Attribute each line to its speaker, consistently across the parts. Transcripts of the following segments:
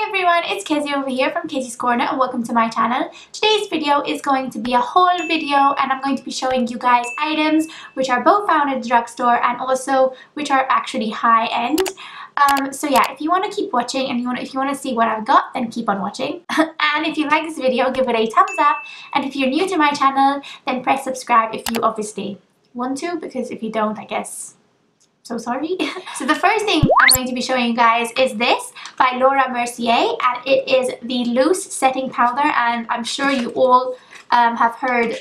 Speaker 1: Hi everyone, it's Kezzy over here from Kezzy's Corner and welcome to my channel. Today's video is going to be a haul video and I'm going to be showing you guys items which are both found at the drugstore and also which are actually high-end. So yeah, if you want to keep watching and if you want to see what I've got, then keep on watching. And if you like this video, give it a thumbs up, and if you're new to my channel, then press subscribe if you obviously want to, because if you don't, I guess so sorry. So the first thing I'm going to be showing you guys is this by Mercier, and it is the loose setting powder, and I'm sure you all have heard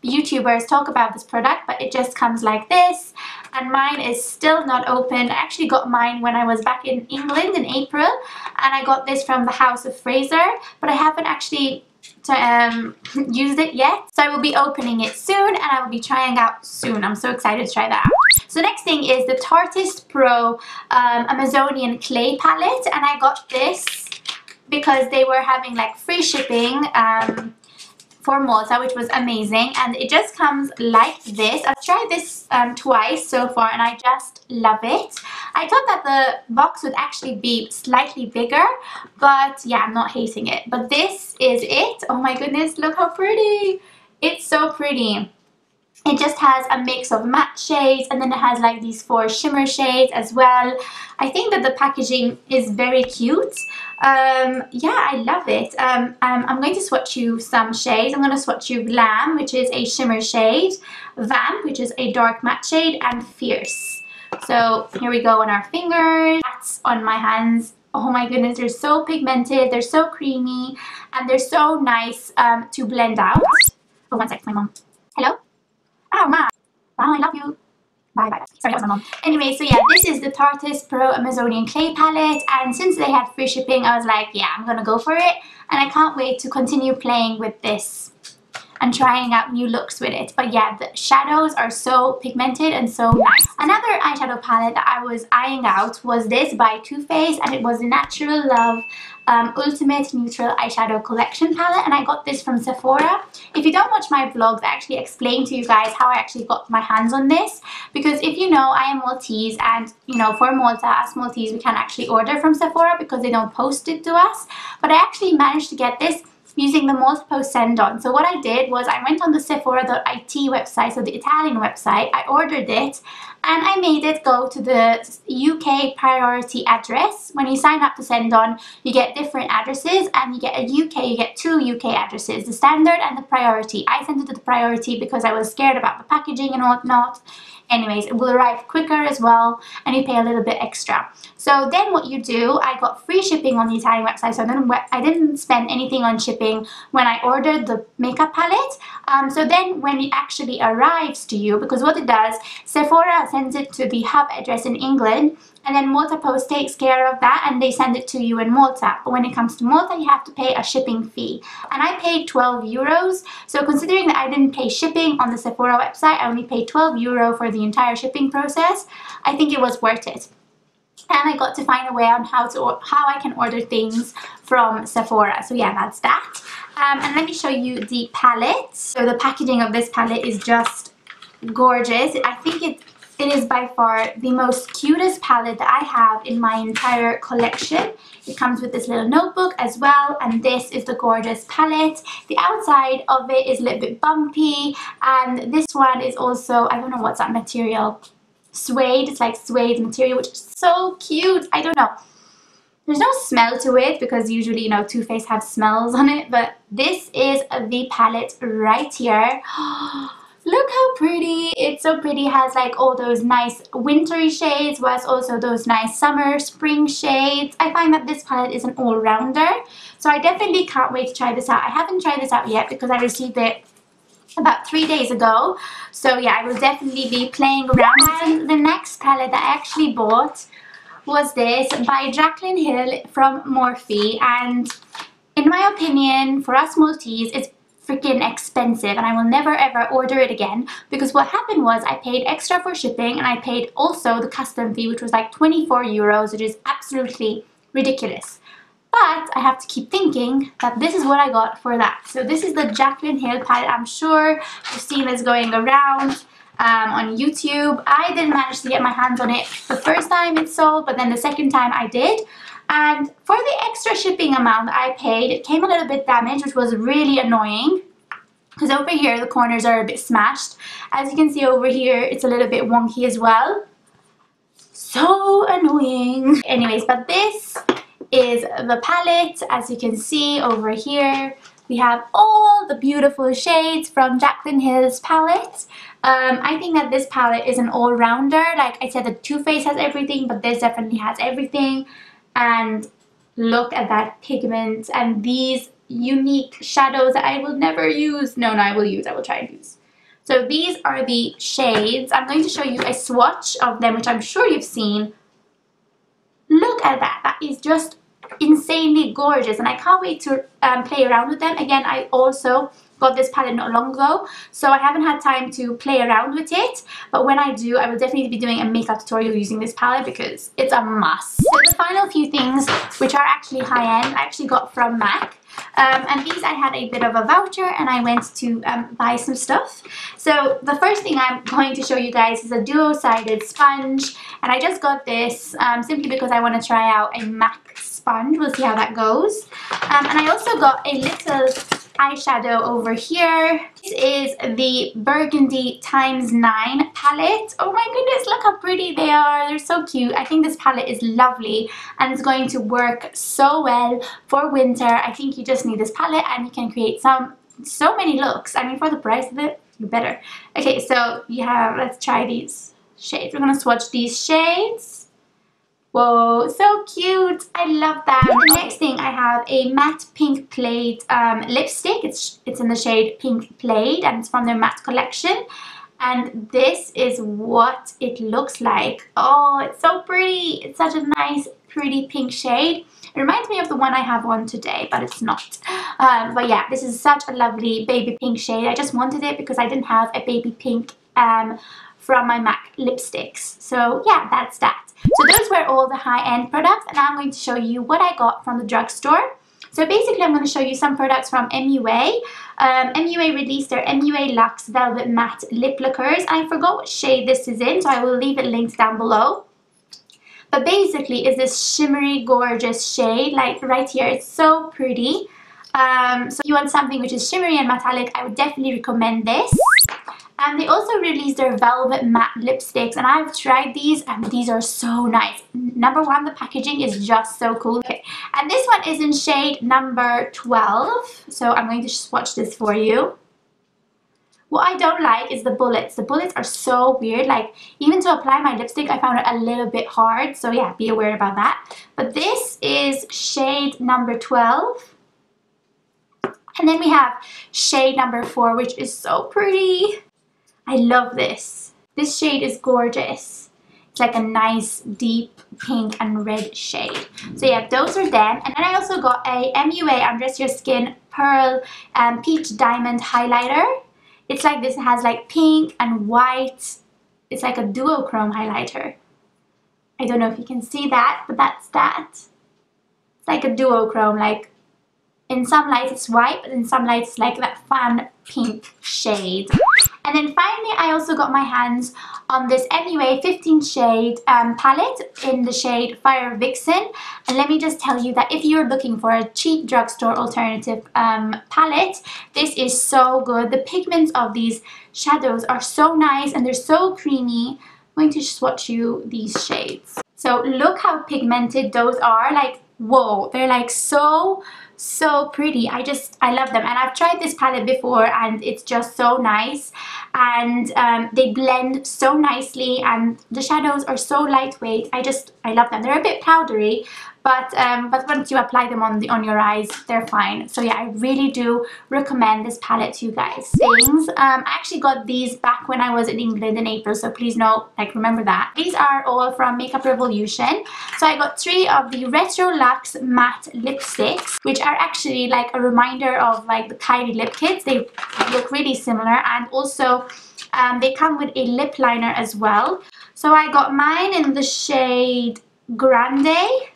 Speaker 1: YouTubers talk about this product, but it just comes like this, and mine is still not open. I actually got mine when I was back in England in April, and I got this from the House of Fraser, but I haven't actually used it yet, so I will be opening it soon and I will be trying out soon. I'm so excited to try that out. So next thing is the Tarte Pro Amazonian clay palette, and I got this because they were having like free shipping for Malta, which was amazing, and it just comes like this. I've tried this twice so far and I just love it. I thought that the box would actually be slightly bigger, but yeah, I'm not hating it. But this is it. Oh my goodness, look how pretty. It's so pretty. It just has a mix of matte shades, and then it has like these 4 shimmer shades as well. I think that the packaging is very cute. Yeah, I love it. I'm going to swatch you some shades. I'm going to swatch you Glam, which is a shimmer shade, Vamp, which is a dark matte shade, and Fierce. So here we go on our fingers. That's on my hands. Oh my goodness, they're so pigmented, they're so creamy, and they're so nice to blend out. Oh, one sec, my mom. Hello? Oh, Ma. Wow, I love you. Bye, bye. Sorry, that was my mom. Anyway, so yeah, this is the Tarte Pro Amazonian Clay Palette, and since they had free shipping, I was like, yeah, I'm gonna go for it, and I can't wait to continue playing with this and trying out new looks with it. But yeah, the shadows are so pigmented and so nice. Another eyeshadow palette that I was eyeing out was this by Too Faced, and it was the Natural Love Ultimate Neutral Eyeshadow Collection palette, and I got this from Sephora. If you don't watch my vlogs, I actually explain to you guys how I actually got my hands on this, because if you know, I am Maltese, and you know, for Malta, as Maltese, we can't actually order from Sephora because they don't post it to us. But I actually managed to get this using the Malta Post send on. So what I did was I went on the Sephora.it website, so the Italian website, I ordered it, and I made it go to the UK priority address. When you sign up to send on, you get different addresses, and you get you get 2 UK addresses, the standard and the priority. I sent it to the priority because I was scared about the packaging and whatnot. Anyways, it will arrive quicker as well, and you pay a little bit extra. So then what you do, I got free shipping on the Italian website, so I didn't spend anything on shipping when I ordered the makeup palette. So then when it actually arrives to you, because what it does, Sephora sends it to the hub address in England, and then Malta Post takes care of that and they send it to you in Malta. But when it comes to Malta, you have to pay a shipping fee. And I paid 12 euros. So considering that I didn't pay shipping on the Sephora website, I only paid 12 euro for the entire shipping process, I think it was worth it. And I got to find a way on how I can order things from Sephora. So yeah, that's that. And let me show you the palette. So the packaging of this palette is just gorgeous. I think it is by far the most cutest palette that I have in my entire collection. It comes with this little notebook as well, and this is the gorgeous palette. The outside of it is a little bit bumpy, and this one is also, I don't know what's that material, suede. It's like suede material, which is so cute. I don't know. There's no smell to it because usually, you know, Too Faced have smells on it, but this is the palette right here. Look how pretty. It's so pretty. It has like all those nice wintry shades, whilst also those nice summer, spring shades. I find that this palette is an all-rounder, so I definitely can't wait to try this out. I haven't tried this out yet because I received it about 3 days ago, so yeah, I will definitely be playing around. And the next palette that I actually bought was this by Jaclyn Hill from Morphe, and in my opinion, for us Maltese, it's freaking expensive, and I will never ever order it again, because what happened was I paid extra for shipping, and I paid also the custom fee, which was like 24 euros, which is absolutely ridiculous. But I have to keep thinking that this is what I got for that. So this is the Jaclyn Hill palette. I'm sure you've seen this going around on YouTube. I didn't manage to get my hands on it the first time it sold, but then the second time I did. And for the shipping amount that I paid, it came a little bit damaged, which was really annoying. Because over here, the corners are a bit smashed. As you can see over here, it's a little bit wonky as well. So annoying. Anyways, but this is the palette. As you can see over here, we have all the beautiful shades from Jaclyn Hill's palette. I think that this palette is an all-rounder. Like I said, the Too Faced has everything, but this definitely has everything. And look at that pigment and these unique shadows that I will never use. No, I will try and use. So these are the shades. I'm going to show you a swatch of them, which I'm sure you've seen. Look at that. That is just insanely gorgeous, and I can't wait to play around with them. Again, I also got this palette not long ago, so I haven't had time to play around with it, but when I do, I will definitely be doing a makeup tutorial using this palette because it's a must. So the final few things, which are actually high-end, I actually got from MAC. And these I had a bit of a voucher and I went to buy some stuff. So the first thing I'm going to show you guys is a duo-sided sponge, and I just got this simply because I want to try out a MAC sponge. We'll see how that goes. And I also got a little eyeshadow over here. This is the Burgundy ×9 palette. Oh my goodness, look how pretty they are. They're so cute. I think this palette is lovely and it's going to work so well for winter. I think you just need this palette and you can create so many looks. I mean, for the price of it, you better. Okay, so you have, let's try these shades. We're gonna swatch these shades. Whoa, so cute. I love that. The next thing, I have a matte pink Plaid lipstick. It's in the shade Pink Plaid and it's from their matte collection. And this is what it looks like. Oh, it's so pretty. It's such a nice, pretty pink shade. It reminds me of the one I have on today, but it's not. But yeah, this is such a lovely baby pink shade. I just wanted it because I didn't have a baby pink from my MAC lipsticks. So yeah, that's that. So those were all the high-end products, and now I'm going to show you what I got from the drugstore. So basically I'm going to show you some products from MUA. MUA released their MUA Luxe Velvet Matte Lip Lacquers, and I forgot what shade this is in, so I will leave it linked down below. But basically it's this shimmery gorgeous shade, like right here. It's so pretty. So if you want something which is shimmery and metallic, I would definitely recommend this. And they also released their Velvet Matte Lipsticks, and I've tried these and these are so nice. Number one, the packaging is just so cool. Okay, and this one is in shade number 12. So I'm going to swatch this for you. What I don't like is the bullets. The bullets are so weird. Like, even to apply my lipstick, I found it a little bit hard. So yeah, be aware about that. But this is shade number 12. And then we have shade number 4, which is so pretty. I love this. This shade is gorgeous. It's like a nice deep pink and red shade. So yeah, those are them. And then I also got a MUA Undress Your Skin Pearl Peach Diamond Highlighter. It's like this. It has like pink and white. It's like a duochrome highlighter. I don't know if you can see that, but that's that. It's like a duochrome, like in some lights it's white, but in some lights it's like that fun pink shade. And then finally, I also got my hands on this MUA 15 shade palette in the shade Fire Vixen. And let me just tell you that if you're looking for a cheap drugstore alternative palette, this is so good. The pigments of these shadows are so nice and they're so creamy. I'm going to swatch you these shades. So look how pigmented those are. Like, whoa, they're like so pretty. I love them, and I've tried this palette before and it's just so nice, and they blend so nicely and the shadows are so lightweight. I love them. They're a bit powdery, but once you apply them on your eyes, they're fine. So yeah, I really do recommend this palette to you guys. I actually got these back when I was in England in April, so please remember that. These are all from Makeup Revolution. So I got 3 of the Retro Luxe Matte Lipsticks, which are actually like a reminder of like the Kylie lip kits. They look really similar, and also they come with a lip liner as well. So I got mine in the shade Grandee.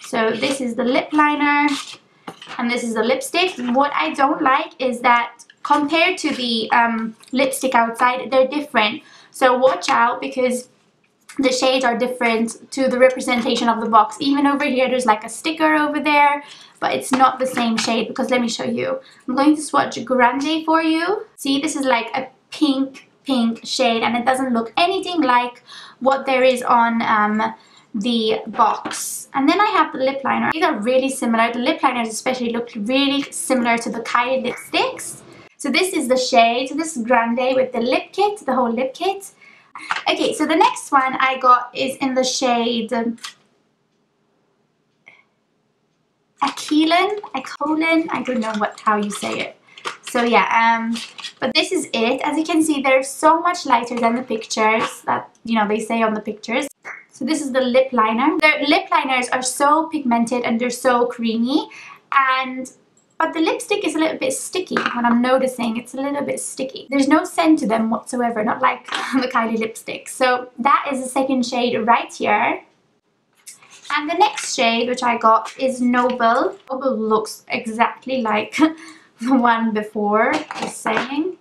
Speaker 1: So this is the lip liner and this is the lipstick. What I don't like is that compared to the lipstick outside, they're different. So watch out, because the shades are different to the representation of the box. Even over here there's like a sticker over there, but it's not the same shade, because let me show you. I'm going to swatch Grandee for you. See, this is like a pink shade, and it doesn't look anything like what there is on the box. And then I have the lip liner. These are really similar. The lip liners especially look really similar to the Kylie lipsticks. So this is the shade. So this is Grandee with the lip kit, the whole lip kit. Okay, so the next one I got is in the shade Echelon, I don't know how you say it. So yeah, but this is it. As you can see, they're so much lighter than the pictures that, you know, they say on the pictures. So this is the lip liner. The lip liners are so pigmented and they're so creamy, but the lipstick is a little bit sticky. What I'm noticing, it's a little bit sticky. There's no scent to them whatsoever, not like the Kylie lipstick. So that is the second shade right here. And the next shade which I got is Noble. Noble looks exactly like the one before, just saying.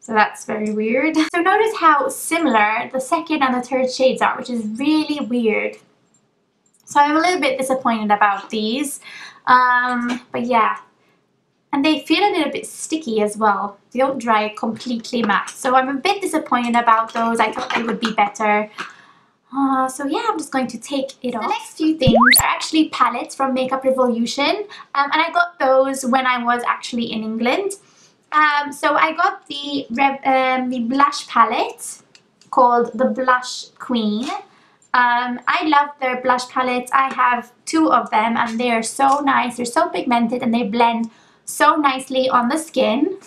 Speaker 1: So that's very weird. So notice how similar the second and the third shades are, which is really weird. So I'm a little bit disappointed about these. But yeah. And they feel a little bit sticky as well. They don't dry completely matte. So I'm a bit disappointed about those. I thought they would be better. So yeah, I'm just going to take it off. The next few things are actually palettes from Makeup Revolution. And I got those when I was actually in England. So I got the blush palette called the Blush Queen. I love their blush palettes. I have 2 of them and they are so nice. They're so pigmented and they blend so nicely on the skin.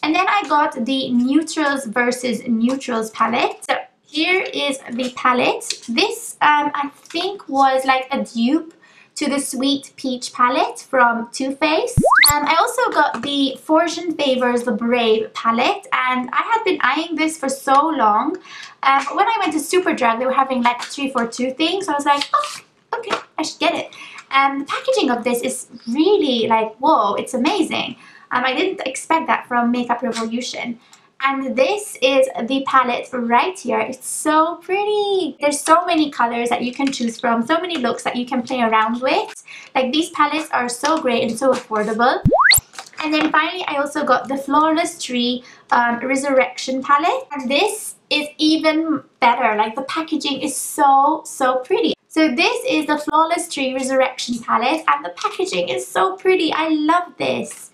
Speaker 1: And then I got the Neutrals versus Neutrals palette. So here is the palette. This I think was like a dupe to the Sweet Peach palette from Too Faced. I also got the Fortune Favors the Brave palette, and I had been eyeing this for so long. When I went to Superdrug, they were having like 3 for 2 things, so I was like, oh, okay, I should get it. The packaging of this is really like, whoa, it's amazing. I didn't expect that from Makeup Revolution. And this is the palette right here. It's so pretty. There's so many colors that you can choose from, so many looks that you can play around with. Like, these palettes are so great and so affordable. And then finally, I also got the Flawless Tree Resurrection palette. And this is even better. Like, the packaging is so pretty. So this is the Flawless Tree Resurrection palette, and the packaging is so pretty. I love this.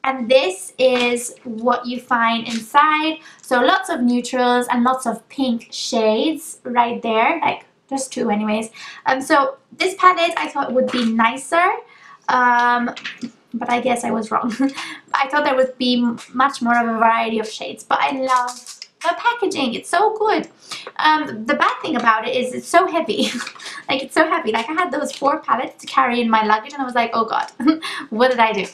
Speaker 1: And this is what you find inside. So lots of neutrals and lots of pink shades right there. Like, just 2 anyways. So this palette I thought would be nicer. But I guess I was wrong. I thought there would be much more of a variety of shades. But I love the packaging. It's so good. The bad thing about it is it's so heavy. Like, it's so heavy. Like, I had those 4 palettes to carry in my luggage and I was like, oh god, what did I do?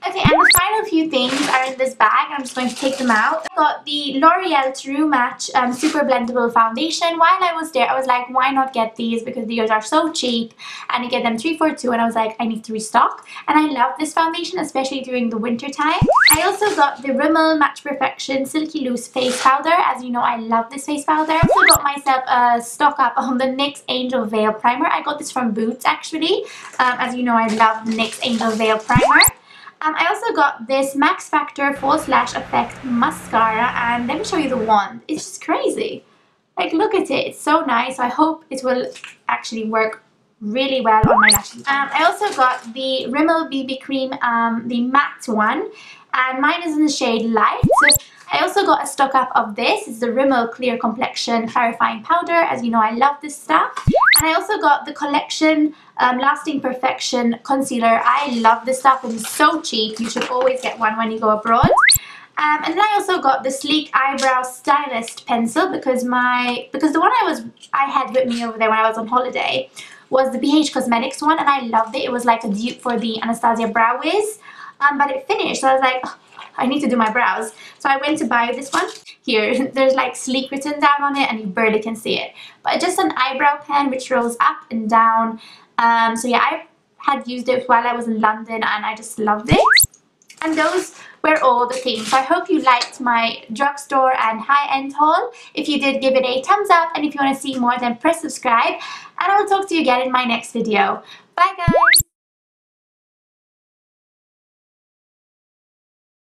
Speaker 1: Okay, and the final few things are in this bag. I'm just going to take them out. I got the L'Oreal True Match Super Blendable Foundation. While I was there, I was like, why not get these? Because these are so cheap and you get them 3 for 2, and I was like, I need to restock. And I love this foundation, especially during the winter time. I also got the Rimmel Match Perfection Silky Loose Face Powder. As you know, I love this face powder. I also got myself a stock up on the NYX Angel Veil Primer. I got this from Boots actually. As you know, I love the NYX Angel Veil Primer. I also got this Max Factor False Lash Effect Mascara, and let me show you the wand. It's just crazy. Like, look at it. It's so nice. I hope it will actually work really well on my lashes. I also got the Rimmel BB Cream, the matte one, and mine is in the shade Light. So I also got a stock up of this. It's the Rimmel Clear Complexion Clarifying Powder. As you know, I love this stuff. And I also got the Collection Lasting Perfection Concealer. I love this stuff and it's so cheap. You should always get one when you go abroad. And then I also got the Sleek Eyebrow Stylist Pencil because the one I had with me over there when I was on holiday was the BH Cosmetics one, and I loved it. It was like a dupe for the Anastasia Brow Wiz, but it finished. So I was like, oh, I need to do my brows. So I went to buy this one. Here, there's like Sleek written down on it and you barely can see it. But just an eyebrow pen which rolls up and down. So yeah, I had used it while I was in London and I just loved it. And those were all the things. So I hope you liked my drugstore and high-end haul. If you did, give it a thumbs up, and if you want to see more, then press subscribe, and I will talk to you again in my next video. Bye guys!